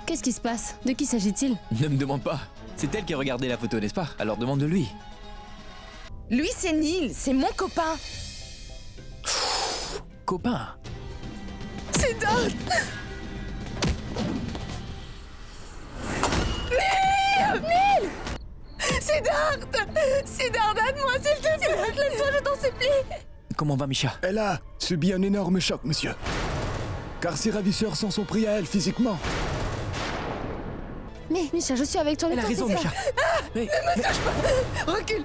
Qu'est-ce qui se passe? De qui s'agit-il? Ne me demande pas. C'est elle qui a regardé la photo, n'est-ce pas? Alors demande de lui. Lui, c'est Neil, c'est mon copain. Copain. C'est Dart. Neil. C'est Dart. C'est Dart, aide-moi, s'il te plaît. Lève-toi, je t'en supplie. Comment va Misha? Elle a subi un énorme choc, monsieur. Car ses ravisseurs s'en sont pris à elle physiquement. Mais Misha, je suis avec toi. Elle a raison, Misha. Ne me touche pas. Recule.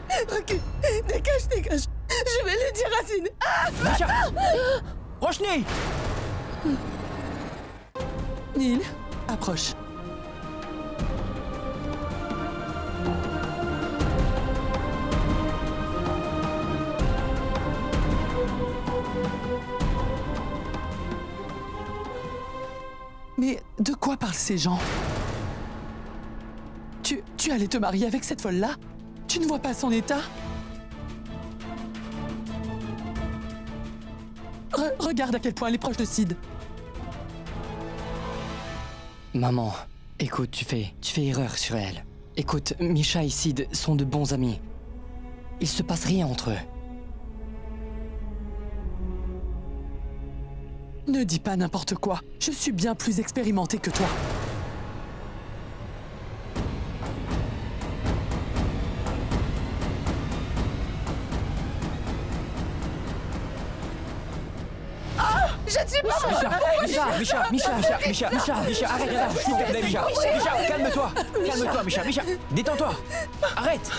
Dégage. Je vais le dire à Racine. Misha. Roshni. Neil, approche. Mais de quoi parlent ces gens? Tu allais te marier avec cette folle-là? Tu ne vois pas son état? Regarde à quel point elle est proche de Sid. Maman, écoute, tu fais erreur sur elle. Écoute, Misha et Sid sont de bons amis. Il se passe rien entre eux. Ne dis pas n'importe quoi. Je suis bien plus expérimenté que toi. Je ne suis pas... Misha, arrête là, s'il te plaît, Misha. Misha, calme-toi, Misha, détends-toi. Arrête.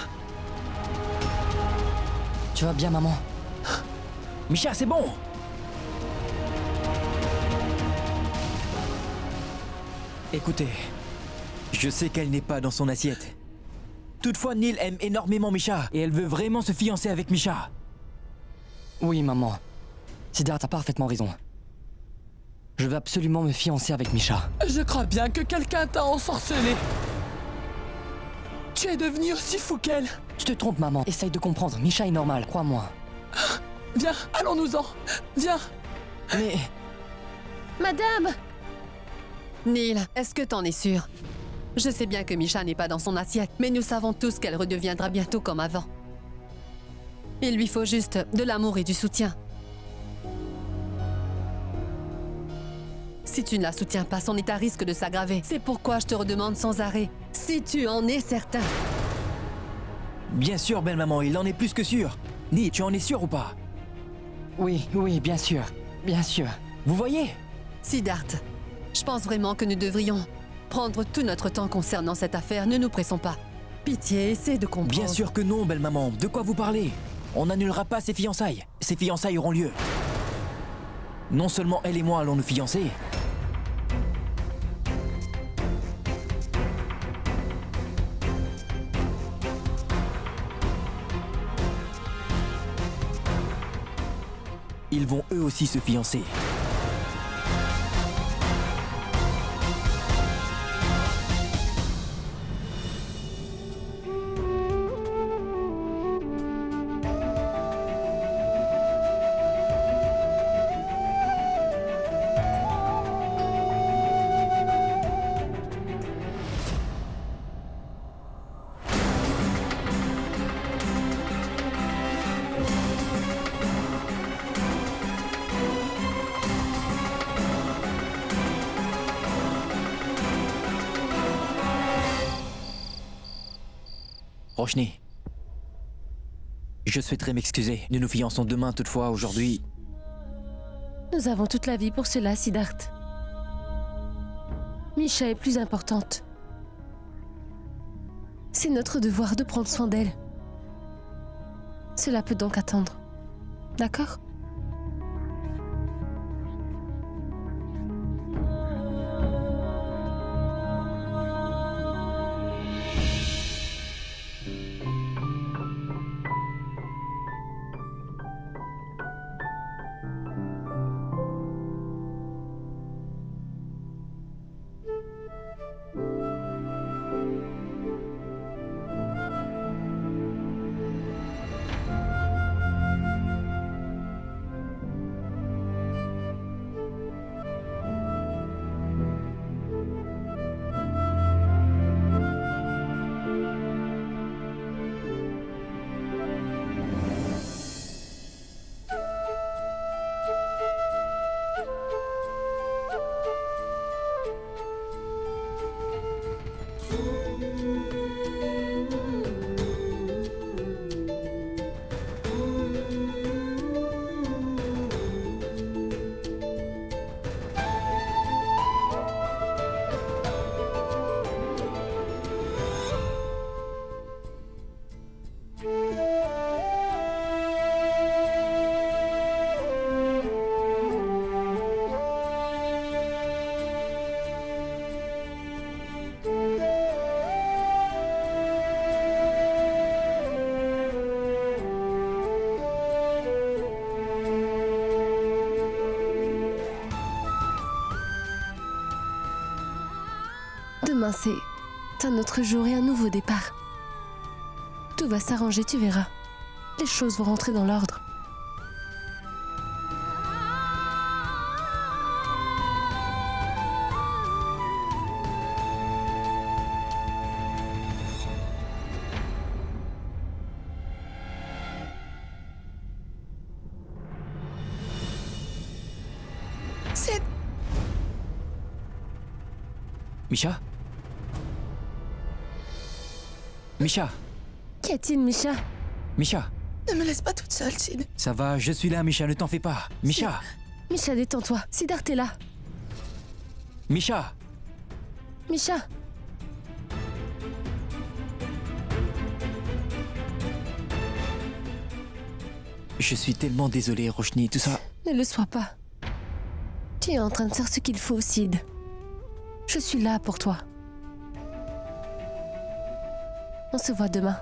Tu vas bien, maman? Misha, c'est bon. Écoutez, je sais qu'elle n'est pas dans son assiette. Toutefois, Neil aime énormément Misha et elle veut vraiment se fiancer avec Misha. Oui, maman. Siddharth a parfaitement raison. Je veux absolument me fiancer avec Misha. Je crois bien que quelqu'un t'a ensorcelé. Tu es devenu aussi fou qu'elle. Tu te trompes, maman. Essaye de comprendre. Misha est normal, crois-moi. Viens, allons-nous-en. Viens. Mais... Madame! Neil, est-ce que t'en es sûr? Je sais bien que Misha n'est pas dans son assiette, mais nous savons tous qu'elle redeviendra bientôt comme avant. Il lui faut juste de l'amour et du soutien. Si tu ne la soutiens pas, son état risque de s'aggraver. C'est pourquoi je te redemande sans arrêt, si tu en es certain. Bien sûr, belle maman, il en est plus que sûr. Neil, tu en es sûr ou pas? Oui, bien sûr. Bien sûr. Vous voyez? Siddharth, je pense vraiment que nous devrions prendre tout notre temps concernant cette affaire. Ne nous pressons pas. Pitié, essaie de comprendre. Bien sûr que non, belle maman. De quoi vous parlez? On n'annulera pas ces fiançailles. Ces fiançailles auront lieu. Non seulement elle et moi allons nous fiancer, ils vont eux aussi se fiancer. Roshni, je souhaiterais m'excuser. Nous nous fiançons demain, toutefois, aujourd'hui... Nous avons toute la vie pour cela, Siddharth. Misha est plus importante. C'est notre devoir de prendre soin d'elle. Cela peut donc attendre. D'accord? Demain, c'est un autre jour et un nouveau départ. Tout va s'arranger, tu verras. Les choses vont rentrer dans l'ordre. C'est... Misha? Misha? Qu'y a-t-il, Misha? Misha? Ne me laisse pas toute seule, Sid. Ça va, je suis là, Misha, ne t'en fais pas. Misha? Misha, détends-toi. Siddharth est là. Misha? Misha? Je suis tellement désolé, Roshni, tout ça. Ne le sois pas. Tu es en train de faire ce qu'il faut, Sid. Je suis là pour toi. On se voit demain.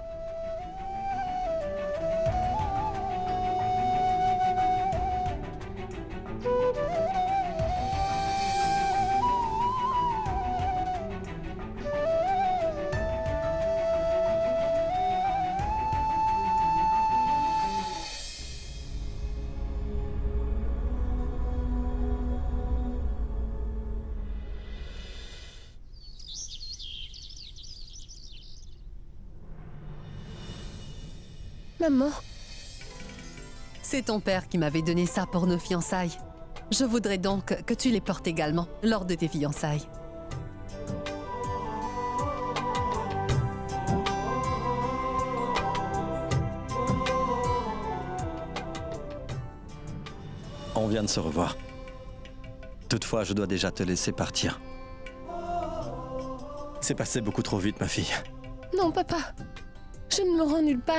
Maman, C'est ton père qui m'avait donné ça pour nos fiançailles. Je voudrais donc que tu les portes également lors de tes fiançailles. On vient de se revoir. Toutefois, je dois déjà te laisser partir. C'est passé beaucoup trop vite, ma fille. non, papa. Je ne me rends nulle part.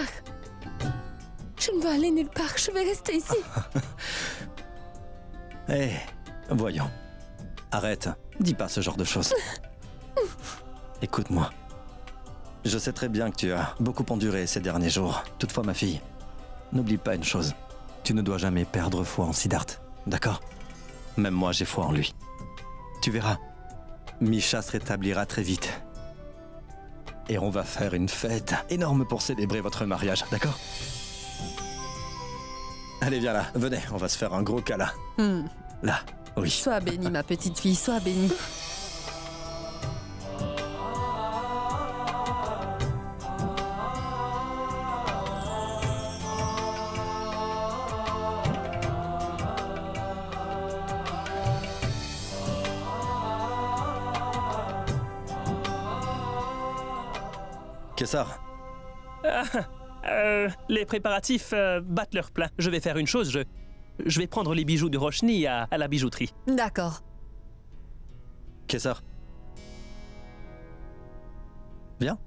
Je ne veux aller nulle part. Je vais rester ici. Hé, voyons. Arrête, dis pas ce genre de choses. Écoute-moi. Je sais très bien que tu as beaucoup enduré ces derniers jours. Toutefois, ma fille, n'oublie pas une chose. Tu ne dois jamais perdre foi en Siddharth, d'accord? Même moi, j'ai foi en lui. Tu verras, Misha se rétablira très vite. Et on va faire une fête énorme pour célébrer votre mariage, d'accord? Allez, viens là, venez, on va se faire un gros câlin. Là, oui. Sois bénie, ma petite fille, sois bénie. Kessar, Les préparatifs battent leur plein. Je vais faire une chose, je vais prendre les bijoux de Roshni à la bijouterie. D'accord. Kessar. Viens.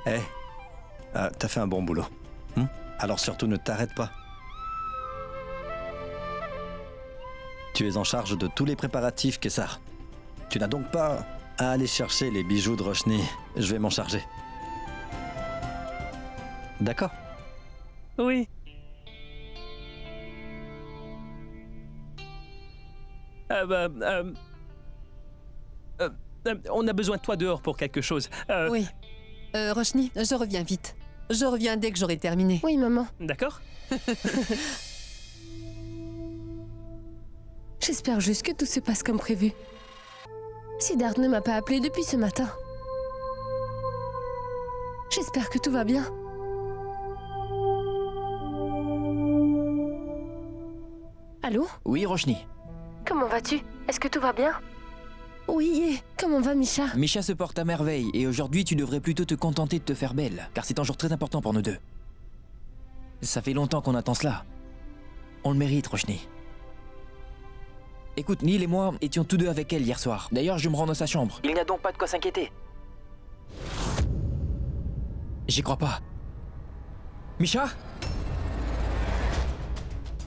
Hé, t'as fait un bon boulot. Alors surtout ne t'arrête pas. Tu es en charge de tous les préparatifs, Kessar. Tu n'as donc pas à aller chercher les bijoux de Roshni. Je vais m'en charger. D'accord? Oui. On a besoin de toi dehors pour quelque chose. Oui. Roshni, je reviens vite. Je reviens dès que j'aurai terminé. Oui, maman. D'accord? J'espère juste que tout se passe comme prévu. Siddharth ne m'a pas appelé depuis ce matin. J'espère que tout va bien. Allô? Oui, Roshni. Comment vas-tu? Est-ce que tout va bien? Oui, et comment va Misha? Misha se porte à merveille et aujourd'hui tu devrais plutôt te contenter de te faire belle, car c'est un jour très important pour nous deux. Ça fait longtemps qu'on attend cela. On le mérite, Roshni. Écoute, Neil et moi étions tous deux avec elle hier soir. D'ailleurs, je me rends dans sa chambre. Il n'y a donc pas de quoi s'inquiéter. J'y crois pas. Misha?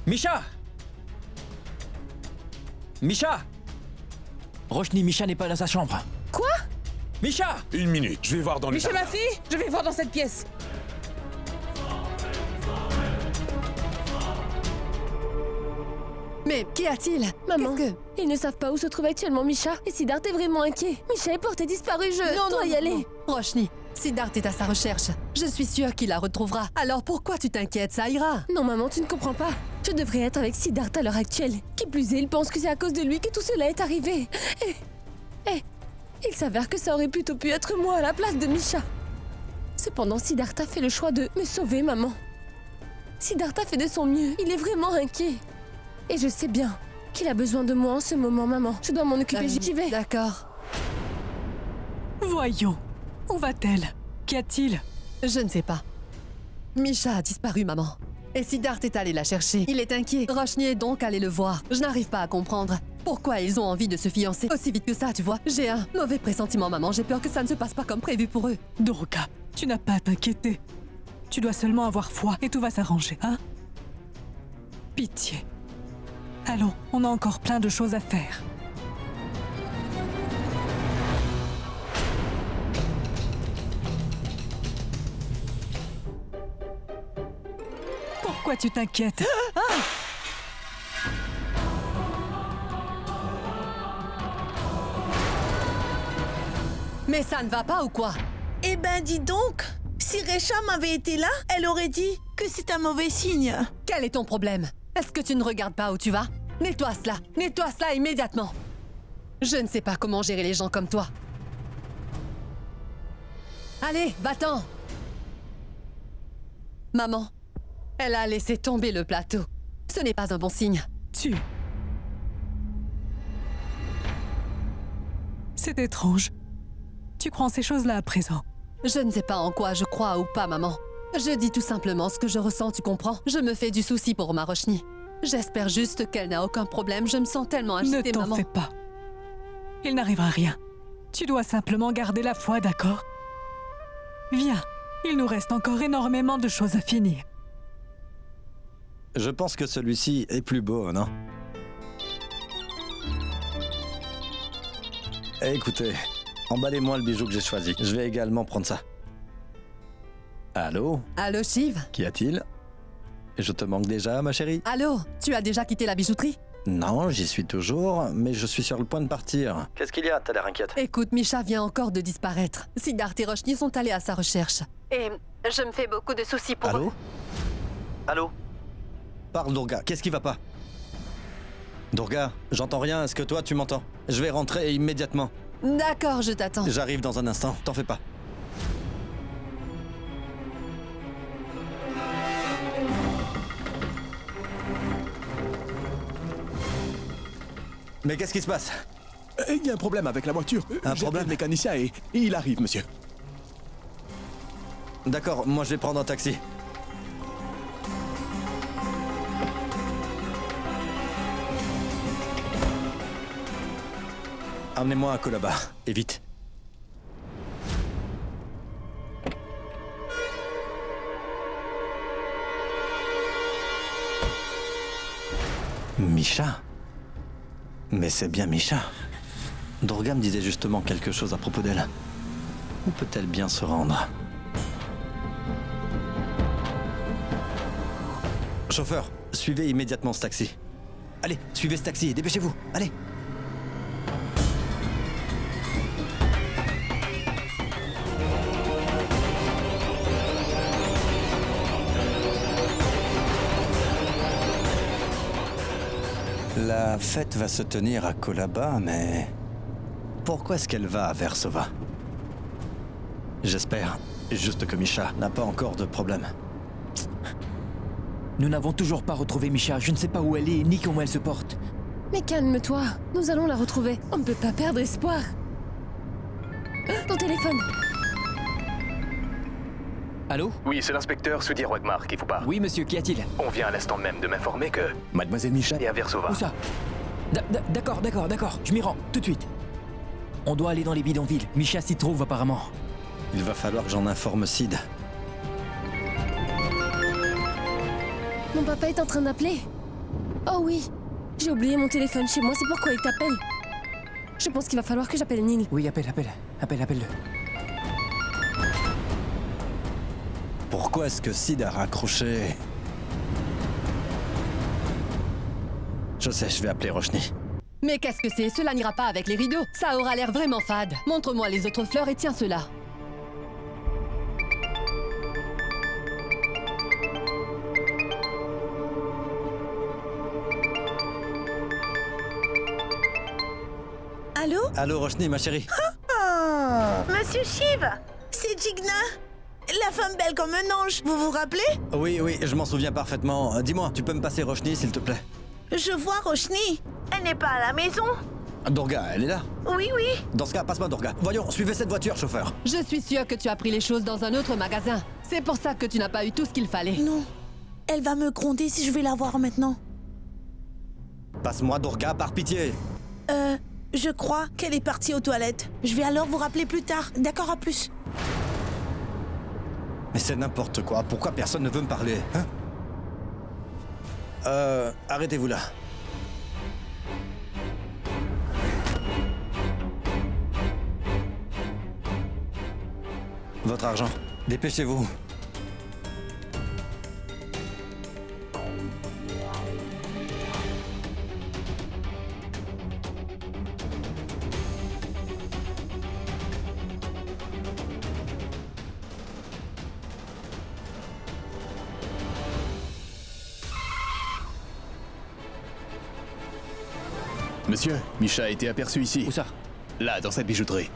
Misha? Misha? Roshni, Misha n'est pas dans sa chambre. Quoi? Misha! Une minute, je vais voir dans les Misha, jardins. ma fille, je vais voir dans cette pièce. Mais qu'y a-t-il? Maman, Qu'est-ce que... ils ne savent pas où se trouve actuellement Misha. Et Siddharth est vraiment inquiet. Misha est porté disparu, je dois y aller. Roshni, Siddharth est à sa recherche. Je suis sûre qu'il la retrouvera. Alors pourquoi tu t'inquiètes? Ça ira. Non maman, tu ne comprends pas. Je devrais être avec Siddharth à l'heure actuelle. Qui plus est, il pense que c'est à cause de lui que tout cela est arrivé. Et il s'avère que ça aurait plutôt pu être moi à la place de Misha. Cependant, Siddharth a fait le choix de me sauver, maman. Siddharth a fait de son mieux. Il est vraiment inquiet. Et je sais bien qu'il a besoin de moi en ce moment, maman. Je dois m'en occuper, j'y vais. D'accord. Voyons. Où va-t-elle? Qu'y a-t-il? Je ne sais pas. Misha a disparu, maman. Et Siddharth est allé la chercher. Il est inquiet. Roshni est donc allé le voir. Je n'arrive pas à comprendre. Pourquoi ils ont envie de se fiancer aussi vite que ça, tu vois? J'ai un mauvais pressentiment, maman. J'ai peur que ça ne se passe pas comme prévu pour eux. Durga, tu n'as pas à t'inquiéter. Tu dois seulement avoir foi et tout va s'arranger, hein? Pitié. Allons, on a encore plein de choses à faire. Pourquoi tu t'inquiètes? Mais ça ne va pas ou quoi? Eh ben, dis donc, si Resham avait été là, elle aurait dit que c'est un mauvais signe. Quel est ton problème? Est-ce que tu ne regardes pas où tu vas? Nettoie cela immédiatement. Je ne sais pas comment gérer les gens comme toi. Allez, va-t'en. Maman, elle a laissé tomber le plateau. Ce n'est pas un bon signe. C'est étrange. Tu crois en ces choses-là à présent? Je ne sais pas en quoi je crois ou pas, maman. Je dis tout simplement ce que je ressens, tu comprends? Je me fais du souci pour ma Roshni. J'espère juste qu'elle n'a aucun problème. Je me sens tellement agitée, Ne maman. t'en fais pas. Il n'arrivera rien. Tu dois simplement garder la foi, d'accord? Viens, il nous reste encore énormément de choses à finir. Je pense que celui-ci est plus beau, non? Écoutez, emballez-moi le bijou que j'ai choisi. Je vais également prendre ça. Allô? Allô, Shiv? Qu'y a-t-il? Je te manque déjà, ma chérie? Allô? Tu as déjà quitté la bijouterie? Non, j'y suis toujours, mais je suis sur le point de partir. Qu'est-ce qu'il y a? T'as l'air inquiète. Écoute, Misha vient encore de disparaître. Siddharth et Roshni sont allés à sa recherche. Et je me fais beaucoup de soucis pour eux. Allô? Allô? Parle, Durga, qu'est-ce qui va pas? Durga, j'entends rien, est-ce que toi tu m'entends? Je vais rentrer immédiatement. D'accord, je t'attends. J'arrive dans un instant, t'en fais pas. Mais qu'est-ce qui se passe? Il y a un problème avec la voiture. Un J'ai appelé problème? le mécanicien et il arrive, monsieur. D'accord, moi je vais prendre un taxi. Emmenez-moi à Kolaba, et vite. Misha? Mais c'est bien Misha. Durga me disait justement quelque chose à propos d'elle. Où peut-elle bien se rendre? Chauffeur, suivez immédiatement ce taxi. Allez, suivez ce taxi, dépêchez-vous, allez. La fête va se tenir à Kolaba, mais... pourquoi est-ce qu'elle va à Versova? J'espère juste que Misha n'a pas encore de problème. Nous n'avons toujours pas retrouvé Misha. Je ne sais pas où elle est, ni comment elle se porte. Mais calme-toi, nous allons la retrouver. On ne peut pas perdre espoir. Ton téléphone. Allô? Oui, c'est l'inspecteur Sudhir Wagmar qui vous parle. Oui, monsieur, qu'y a-t-il? On vient à l'instant même de m'informer que Mademoiselle Misha est à Versova. Où ça? D'accord, je m'y rends, tout de suite. On doit aller dans les bidonvilles. Misha s'y trouve apparemment. Il va falloir que j'en informe Sid. Mon papa est en train d'appeler. Oh oui, j'ai oublié mon téléphone chez moi, c'est pourquoi il t'appelle. Je pense qu'il va falloir que j'appelle Neil. Oui, appelle-le. Pourquoi est-ce que Sid a raccroché? Je sais, je vais appeler Roshni. Mais qu'est-ce que c'est? Cela n'ira pas avec les rideaux. Ça aura l'air vraiment fade. Montre-moi les autres fleurs et tiens cela. Allô? Allô Roshni, ma chérie. Monsieur Shiv, c'est Jigna, la femme belle comme un ange. Vous vous rappelez? Oui, je m'en souviens parfaitement. Dis-moi, tu peux me passer Roshni, s'il te plaît? Je vois Roshni. Elle n'est pas à la maison. Dorga, elle est là? Oui. Dans ce cas, passe-moi Dorga. Voyons, suivez cette voiture, chauffeur. Je suis sûre que tu as pris les choses dans un autre magasin. C'est pour ça que tu n'as pas eu tout ce qu'il fallait. Non, elle va me gronder si je vais la voir maintenant. Passe-moi Dorga, par pitié. Je crois qu'elle est partie aux toilettes. Je vais alors vous rappeler plus tard. D'accord, à plus. Mais c'est n'importe quoi. Pourquoi personne ne veut me parler, hein? Arrêtez-vous là. Votre argent. Dépêchez-vous. Monsieur, Misha a été aperçu ici. Où ça? Là, dans cette bijouterie.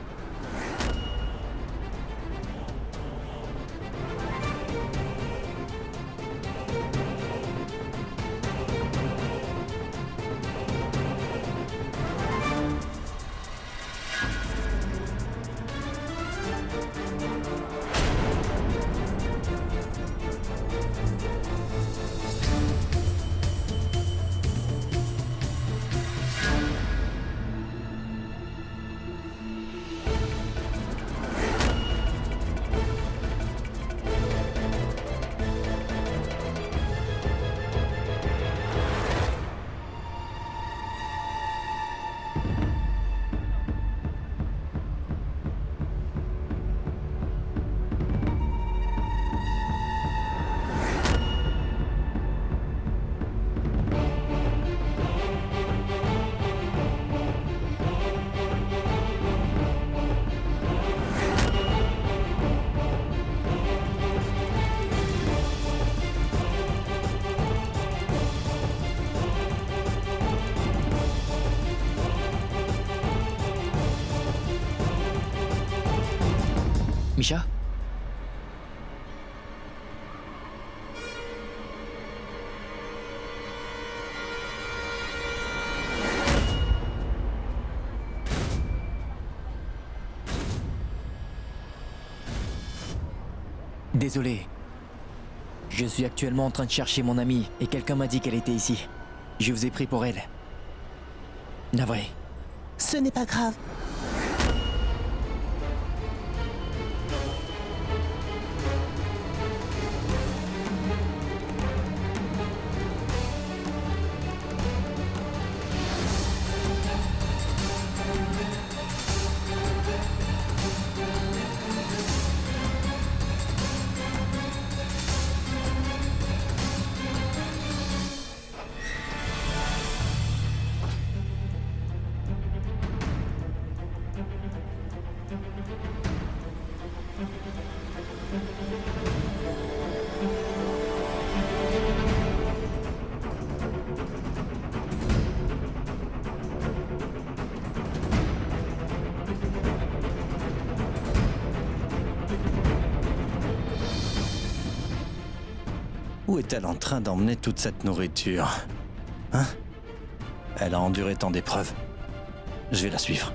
Misha? Désolé. Je suis actuellement en train de chercher mon amie et quelqu'un m'a dit qu'elle était ici. Je vous ai pris pour elle. Navré. Ce n'est pas grave. Où est-elle en train d'emmener toute cette nourriture? Hein? Elle a enduré tant d'épreuves. Je vais la suivre.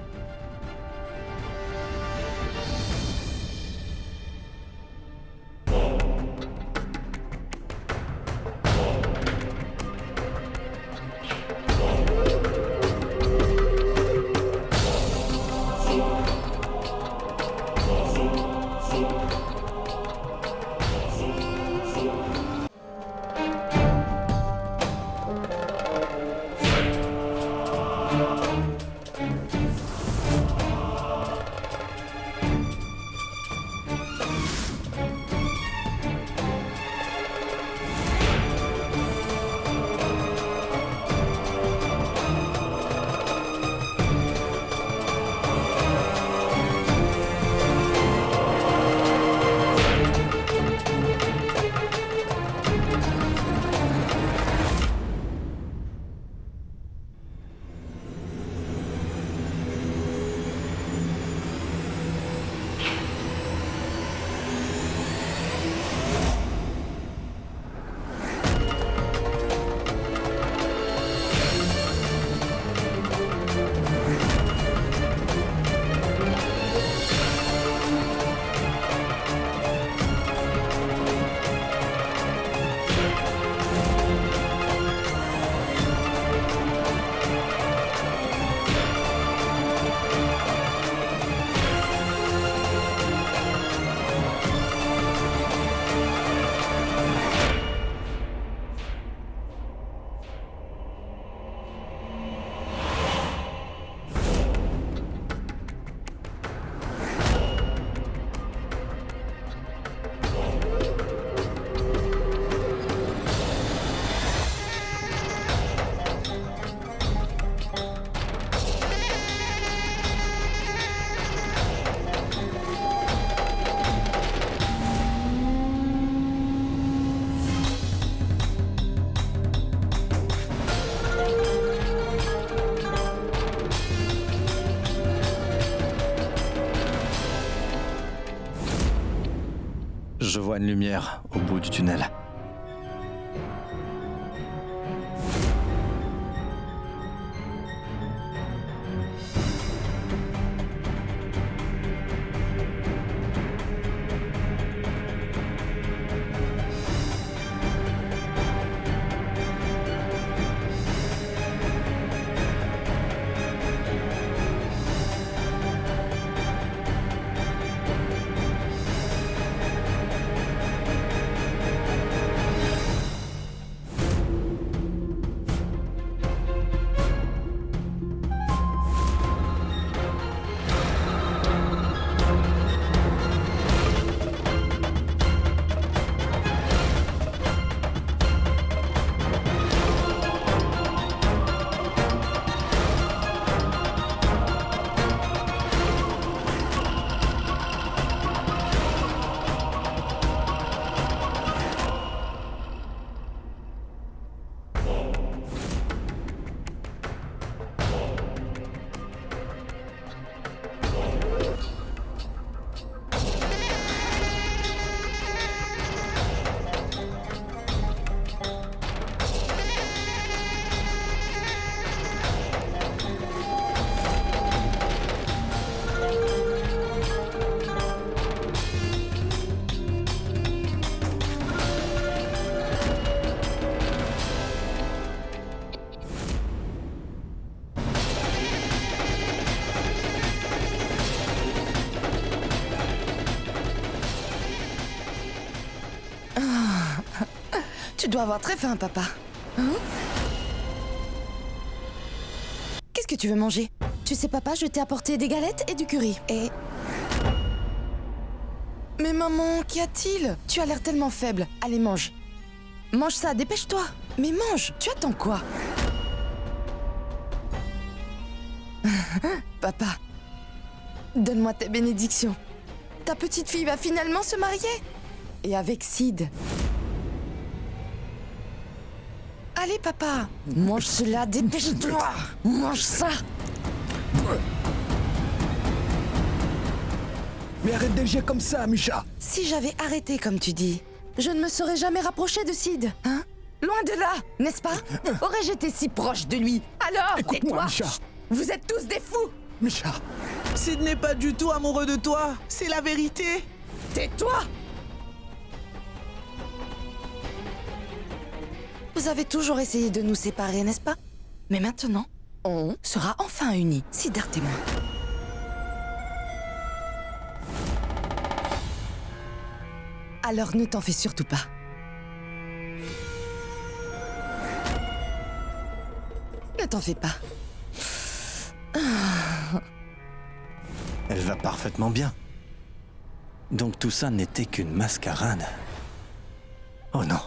Je vois une lumière au bout du tunnel. Tu dois avoir très faim, papa. Hein? Qu'est-ce que tu veux manger? Tu sais, papa, je t'ai apporté des galettes et du curry. Et... Mais maman, qu'y a-t-il? Tu as l'air tellement faible. Allez, mange. Mange ça, dépêche-toi. Mais mange, tu attends quoi? Papa, donne-moi tes bénédictions. Ta petite fille va finalement se marier. Et avec Sid. Allez, papa, mange cela, dépêche-toi. Mange ça. Mais arrête d'agir comme ça, Misha. Si j'avais arrêté comme tu dis, je ne me serais jamais rapprochée de Sid, hein? Loin de là, n'est-ce pas? Aurais-je été si proche de lui? Alors, Écoute-moi, tais-toi. Misha. Vous êtes tous des fous. Misha. Sid n'est pas du tout amoureux de toi. C'est la vérité. Tais-toi. Vous avez toujours essayé de nous séparer, n'est-ce pas? Mais maintenant, on sera enfin unis, Siddharth et moi. Alors ne t'en fais surtout pas. Ne t'en fais pas. Elle va parfaitement bien. Donc tout ça n'était qu'une mascarade. Oh non.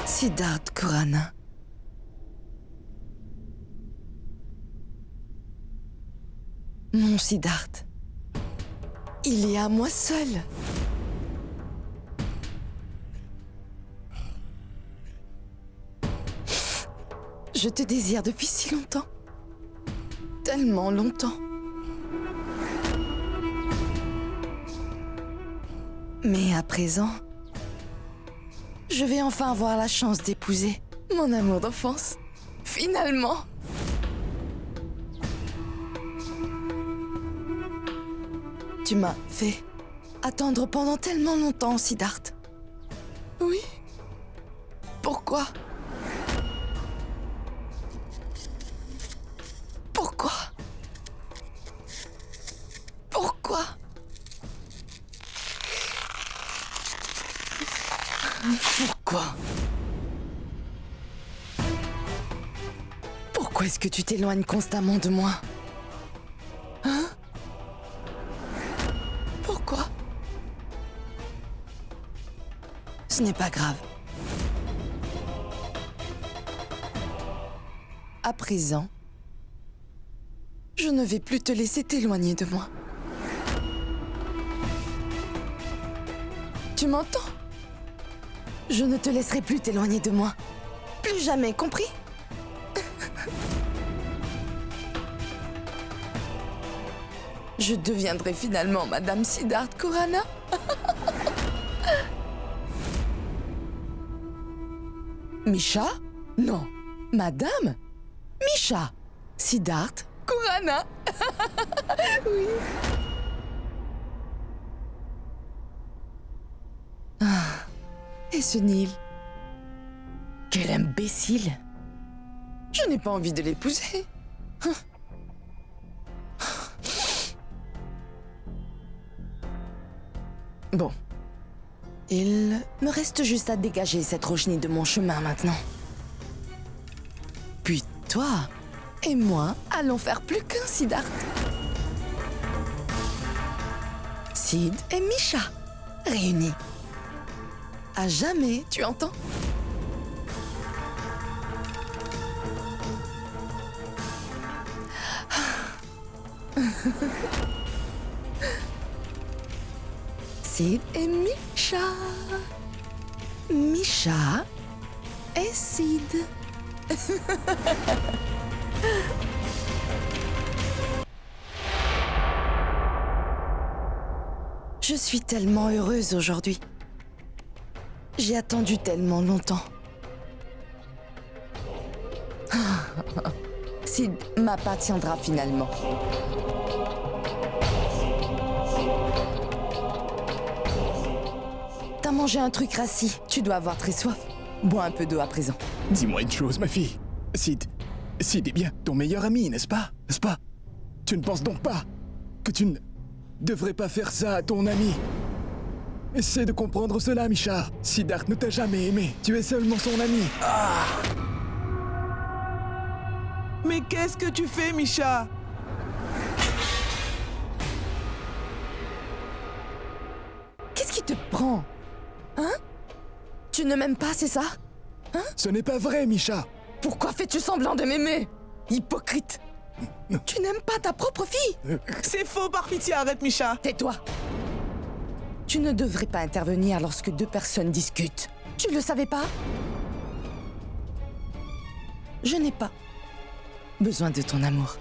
Siddharth Khurana. Mon Siddharth. Il est à moi seul. Je te désire depuis si longtemps. Tellement longtemps. Mais à présent, je vais enfin avoir la chance d'épouser mon amour d'enfance. Finalement. Tu m'as fait attendre pendant tellement longtemps, Siddharth. Oui. Pourquoi? Pourquoi? Pourquoi? Pourquoi est-ce que tu t'éloignes constamment de moi? Hein? Pourquoi? Ce n'est pas grave. À présent, je ne vais plus te laisser t'éloigner de moi. Tu m'entends? Je ne te laisserai plus t'éloigner de moi. Plus jamais, compris? Je deviendrai finalement Madame Siddharth Khurana. Misha? Non. Madame? Misha. Siddharth Khurana. Oui. Ah. Et ce Neil? Quel imbécile. Je n'ai pas envie de l'épouser. Bon. Il me reste juste à dégager cette Roshni de mon chemin maintenant. Puis toi et moi allons faire plus qu'un Siddharth. Sid et Misha, réunis. À jamais, tu entends? Sid et Misha. Misha et Sid. Je suis tellement heureuse aujourd'hui. J'ai attendu tellement longtemps. Sid m'appartiendra finalement. T'as mangé un truc rassis, tu dois avoir très soif. Bois un peu d'eau à présent. Dis-moi une chose, ma fille. Sid est bien ton meilleur ami, n'est-ce pas? N'est-ce pas? Tu ne penses donc pas que tu ne devrais pas faire ça à ton ami? Essaie de comprendre cela, Misha. Siddharth ne t'a jamais aimé. Tu es seulement son ami. Mais qu'est-ce que tu fais, Misha? Qu'est-ce qui te prend? Hein? Tu ne m'aimes pas, c'est ça? Hein? Ce n'est pas vrai, Misha. Pourquoi fais-tu semblant de m'aimer? Hypocrite! Tu n'aimes pas ta propre fille? C'est faux, par pitié, arrête, Misha. Tais-toi! Tu ne devrais pas intervenir lorsque deux personnes discutent. Tu le savais pas? Je n'ai pas besoin de ton amour.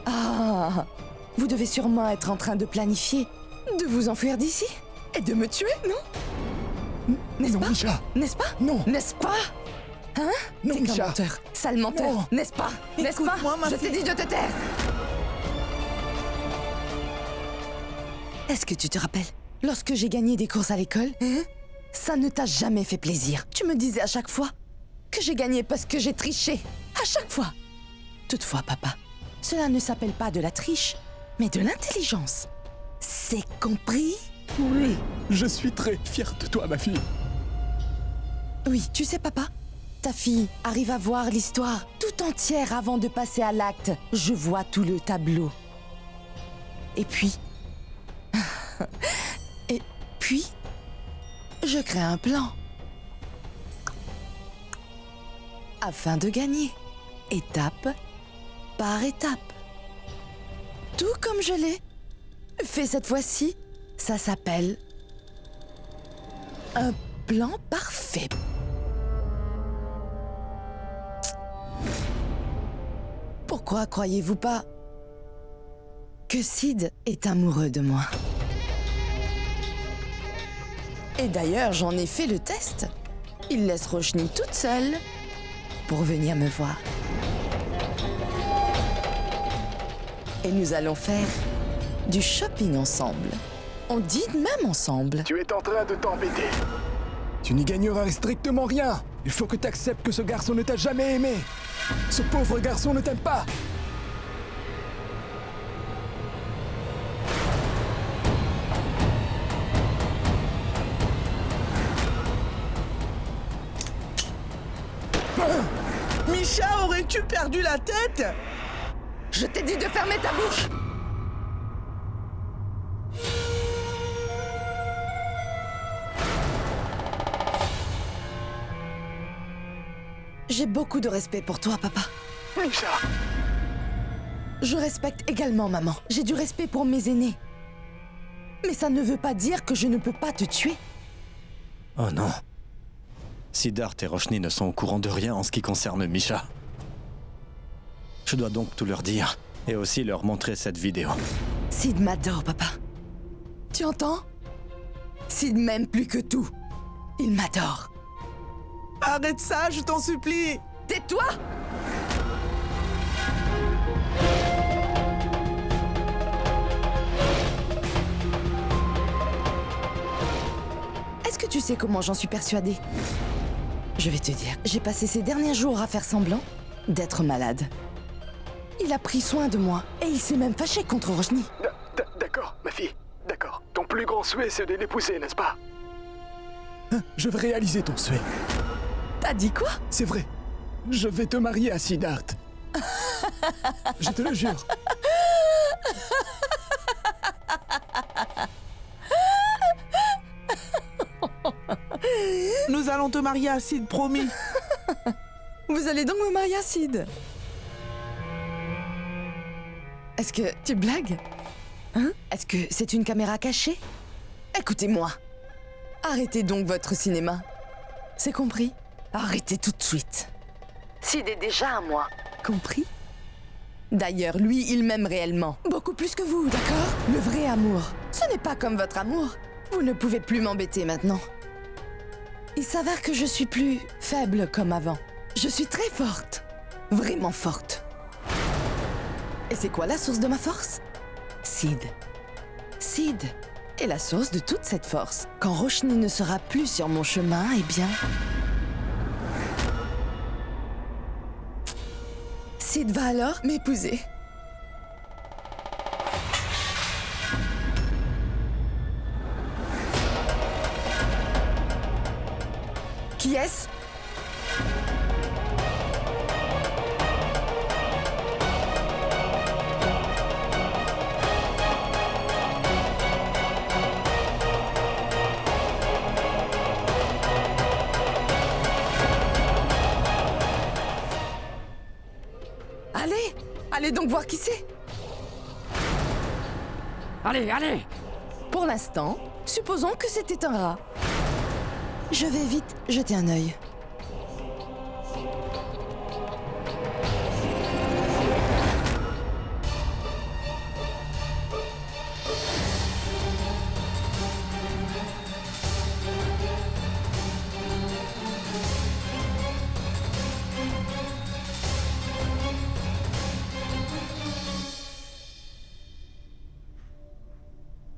Ah! Vous devez sûrement être en train de planifier de vous enfuir d'ici et de me tuer, non? N'est-ce pas? Misha. N'est-ce pas? Non. N'est-ce pas? Hein? Non, T'es qu'un Misha. menteur, sale menteur, Non. n'est-ce pas? N'est-ce pas? Écoute-moi, ma Je t'ai fille. dit de te taire! Est-ce que tu te rappelles? Lorsque j'ai gagné des courses à l'école, ça ne t'a jamais fait plaisir. Tu me disais à chaque fois que j'ai gagné parce que j'ai triché. À chaque fois. Toutefois, papa, cela ne s'appelle pas de la triche, mais de l'intelligence. C'est compris? Oui, je suis très fier de toi, ma fille. Oui, tu sais, papa, ta fille arrive à voir l'histoire tout entière avant de passer à l'acte. Je vois tout le tableau. Et puis... Et puis... Je crée un plan. Afin de gagner. Étape par étape. Tout comme je l'ai fait cette fois-ci, ça s'appelle... un plan parfait. Pourquoi croyez-vous pas que Sid est amoureux de moi? Et d'ailleurs, j'en ai fait le test. Il laisse Roshni toute seule pour venir me voir. Et nous allons faire du shopping ensemble. On dîne même ensemble. Tu es en train de t'embêter. Tu n'y gagneras strictement rien. Il faut que tu acceptes que ce garçon ne t'a jamais aimé. Ce pauvre garçon ne t'aime pas. Misha, aurais-tu perdu la tête? Je t'ai dit de fermer ta bouche! J'ai beaucoup de respect pour toi, papa. Misha! Je respecte également maman. J'ai du respect pour mes aînés. Mais ça ne veut pas dire que je ne peux pas te tuer. Oh non. Siddharth et Roshni ne sont au courant de rien en ce qui concerne Misha. Je dois donc tout leur dire, et aussi leur montrer cette vidéo. Sid m'adore, papa. Tu entends? Sid m'aime plus que tout. Il m'adore. Arrête ça, je t'en supplie. Tais-toi! Est-ce que tu sais comment j'en suis persuadée? Je vais te dire, j'ai passé ces derniers jours à faire semblant d'être malade. Il a pris soin de moi et il s'est même fâché contre Roshni. D'accord, ma fille. D'accord. Ton plus grand souhait, c'est de l'épouser, n'est-ce pas? Je vais réaliser ton souhait. T'as dit quoi? C'est vrai. Je vais te marier à Siddharth. Je te le jure. Nous allons te marier à Sid, promis. Vous allez donc me marier à Sid? Est-ce que tu blagues? Hein? Est-ce que c'est une caméra cachée? Écoutez-moi. Arrêtez donc votre cinéma. C'est compris? Arrêtez tout de suite. Sid est déjà à moi. Compris? D'ailleurs, lui, il m'aime réellement. Beaucoup plus que vous, d'accord? Le vrai amour. Ce n'est pas comme votre amour. Vous ne pouvez plus m'embêter maintenant. Il s'avère que je suis plus faible comme avant. Je suis très forte. Vraiment forte. Et c'est quoi la source de ma force? Sid. Sid est la source de toute cette force. Quand Roshni ne sera plus sur mon chemin, eh bien... Sid va alors m'épouser. Qui est-ce? Allez donc voir qui c'est. Allez, allez! Pour l'instant, supposons que c'était un rat. Je vais vite jeter un œil.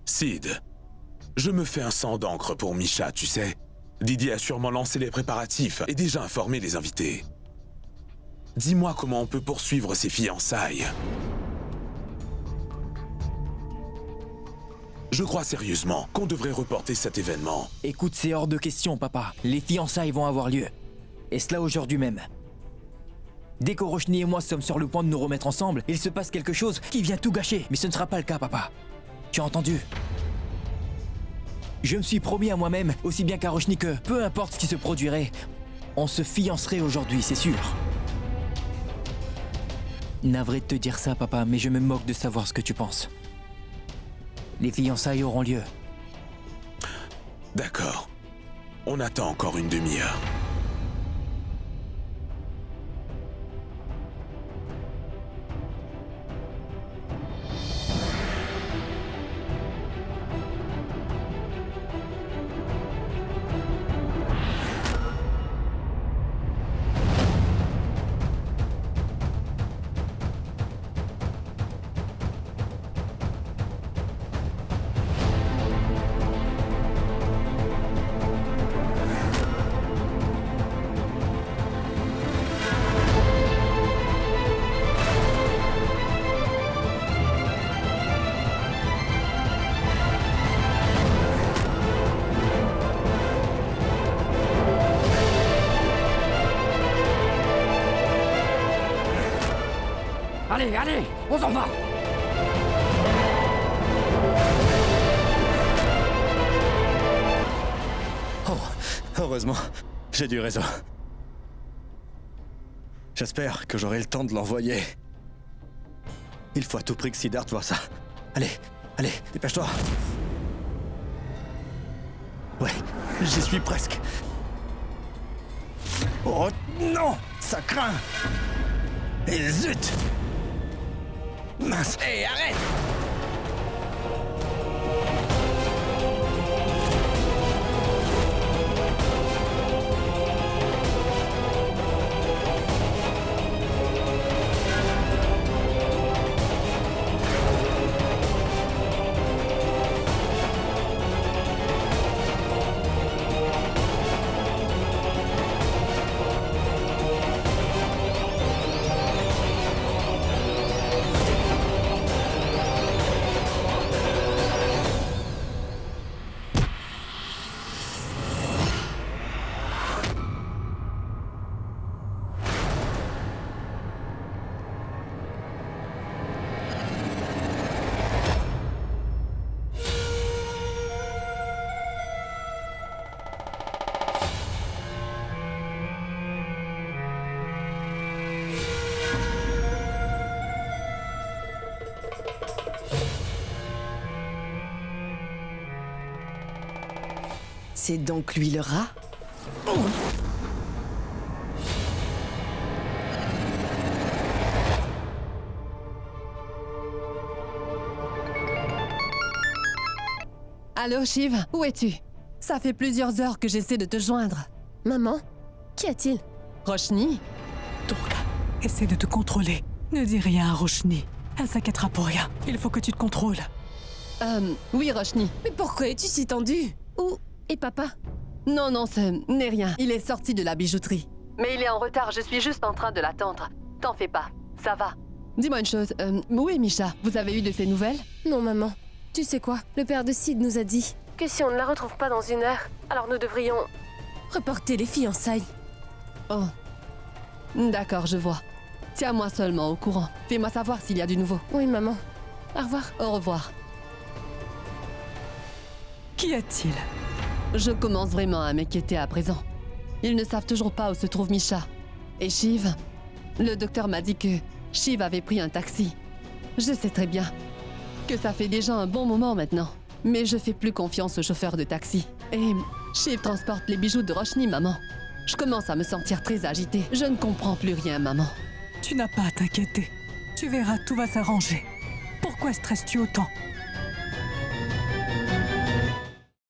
Sid, je me fais un sang d'encre pour Misha, tu sais. Didier a sûrement lancé les préparatifs et déjà informé les invités. Dis-moi comment on peut poursuivre ces fiançailles. Je crois sérieusement qu'on devrait reporter cet événement. Écoute, c'est hors de question, papa. Les fiançailles vont avoir lieu. Et cela aujourd'hui même. Dès que Roshni et moi sommes sur le point de nous remettre ensemble, il se passe quelque chose qui vient tout gâcher. Mais ce ne sera pas le cas, papa. Tu as entendu? Je me suis promis à moi-même, aussi bien qu'à Roshni, que peu importe ce qui se produirait, on se fiancerait aujourd'hui, c'est sûr. Navré de te dire ça, papa, mais je me moque de savoir ce que tu penses. Les fiançailles auront lieu. D'accord. On attend encore une demi-heure. Allez, allez, on s'en va. Oh, heureusement, j'ai du réseau. J'espère que j'aurai le temps de l'envoyer. Il faut à tout prix que Siddharth voit ça. Allez, allez, dépêche-toi. Ouais, j'y suis presque. Oh non, ça craint. Et zut. Mince. Hé, arrête. C'est donc lui le rat? Allô, Shiv, où es-tu? Ça fait plusieurs heures que j'essaie de te joindre. Maman, qu'y a-t-il? Roshni? Durga, essaie de te contrôler. Ne dis rien à Roshni. Elle s'inquiétera pour rien. Il faut que tu te contrôles. Oui, Roshni. Mais pourquoi es-tu si tendue? Où est papa? Non, non, ce n'est rien. Il est sorti de la bijouterie. Mais il est en retard, je suis juste en train de l'attendre. T'en fais pas, ça va. Dis-moi une chose, où est Misha? Vous avez eu de ses nouvelles? Non, maman. Tu sais quoi? Le père de Sid nous a dit que si on ne la retrouve pas dans une heure, alors nous devrions reporter les fiançailles. Oh. D'accord, je vois. Tiens-moi seulement au courant. Fais-moi savoir s'il y a du nouveau. Oui, maman. Au revoir. Au revoir. Qu'y a-t-il? Je commence vraiment à m'inquiéter à présent. Ils ne savent toujours pas où se trouve Misha. Et Shiv? Le docteur m'a dit que Shiv avait pris un taxi. Je sais très bien que ça fait déjà un bon moment maintenant. Mais je fais plus confiance au chauffeur de taxi. Et Shiv transporte les bijoux de Roshni, maman. Je commence à me sentir très agitée. Je ne comprends plus rien, maman. Tu n'as pas à t'inquiéter. Tu verras, tout va s'arranger. Pourquoi stresses-tu autant?